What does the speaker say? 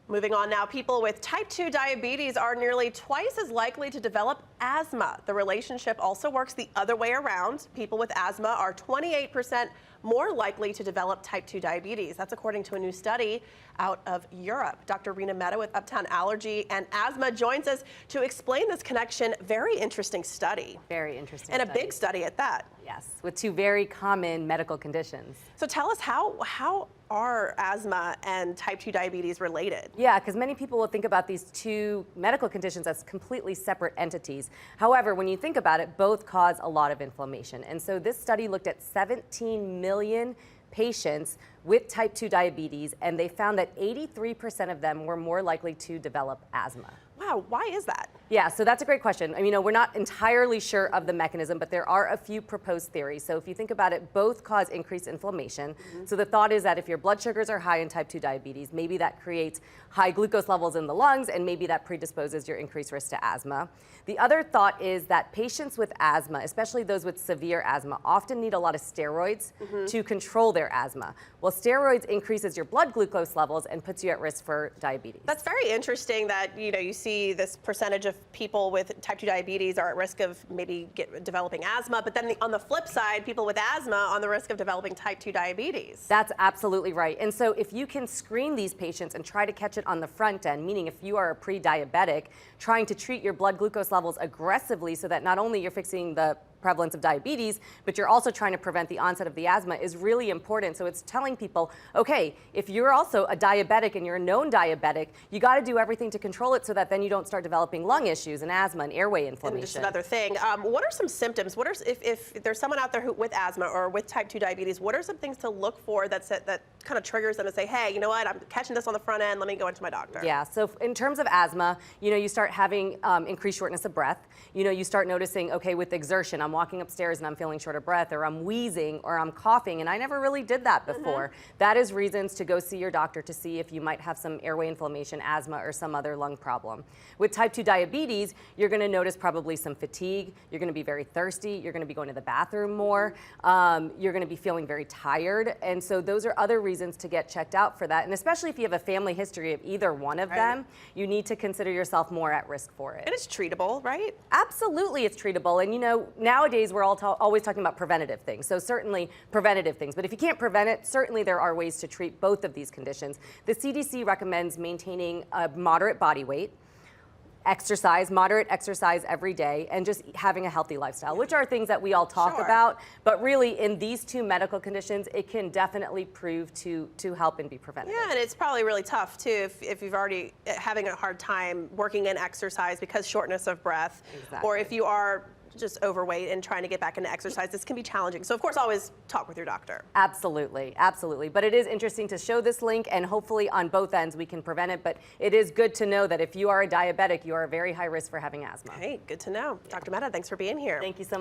Moving on now, people with type 2 diabetes are nearly twice as likely to develop asthma. The relationship also works the other way around. People with asthma are 28% more likely to develop type 2 diabetes. That's according to a new study out of Europe. Dr. Reena Mehta with Uptown Allergy and Asthma joins us to explain this connection. Very interesting study. Very interesting And a big study at that. Yes, with two very common medical conditions. So tell us, how are asthma and type 2 diabetes related? Yeah, because many people will think about these two medical conditions as completely separate entities. However, when you think about it, both cause a lot of inflammation. And so this study looked at 17 million patients with type 2 diabetes, and they found that 83% of them were more likely to develop asthma. Wow, why is that? Yeah, so that's a great question. I mean, we're not entirely sure of the mechanism, but there are a few proposed theories. So if you think about it, both cause increased inflammation. So the thought is that if your blood sugars are high in type 2 diabetes, maybe that creates high glucose levels in the lungs, and maybe that predisposes your increased risk to asthma. The other thought is that patients with asthma, especially those with severe asthma, often need a lot of steroids to control their asthma. Well, steroids increases your blood glucose levels and puts you at risk for diabetes. That's very interesting that, you see this percentage of people with type 2 diabetes are at risk of maybe developing asthma, but then on the flip side, people with asthma on the risk of developing type 2 diabetes. That's absolutely right. And so if you can screen these patients and try to catch it on the front end, meaning if you are a pre-diabetic, trying to treat your blood glucose levels aggressively so that not only you're fixing the prevalence of diabetes, but you're also trying to prevent the onset of the asthma is really important. So it's telling people, okay, if you're also a diabetic and you're a known diabetic, you got to do everything to control it so that then you don't start developing lung issues and asthma and airway inflammation. And just another thing, what are some symptoms? What are, if there's someone out there with asthma or with type 2 diabetes, what are some things to look for that kind of triggers them to say, hey, you know what, I'm catching this on the front end, let me go into my doctor? Yeah, so in terms of asthma, you start having increased shortness of breath. You start noticing, okay, with exertion, I'm walking upstairs and I'm feeling short of breath, or I'm wheezing, or I'm coughing, and I never really did that before. That is reasons to go see your doctor to see if you might have some airway inflammation, asthma, or some other lung problem. With type 2 diabetes, you're going to notice probably some fatigue, you're going to be very thirsty, you're going to be going to the bathroom more, you're going to be feeling very tired, and so those are other reasons to get checked out for that. And especially if you have a family history of either one of them, you need to consider yourself more at risk for it. And it's treatable, right? Absolutely, it's treatable. And nowadays we're always talking about preventative things. So certainly preventative things. But if you can't prevent it, certainly there are ways to treat both of these conditions. The CDC recommends maintaining a moderate body weight, moderate exercise every day, and just having a healthy lifestyle, which are things that we all talk about. But really, in these two medical conditions, it can definitely prove to help and be preventative. Yeah, and it's probably really tough too if you've already having a hard time working in exercise because shortness of breath, or if you are just overweight and trying to get back into exercise, this can be challenging. So of course, always talk with your doctor. Absolutely, absolutely. But it is interesting to show this link, and hopefully on both ends we can prevent it. But it is good to know that if you are a diabetic, you are a very high risk for having asthma. Hey, good to know. Dr. Mehta, thanks for being here. Thank you so much.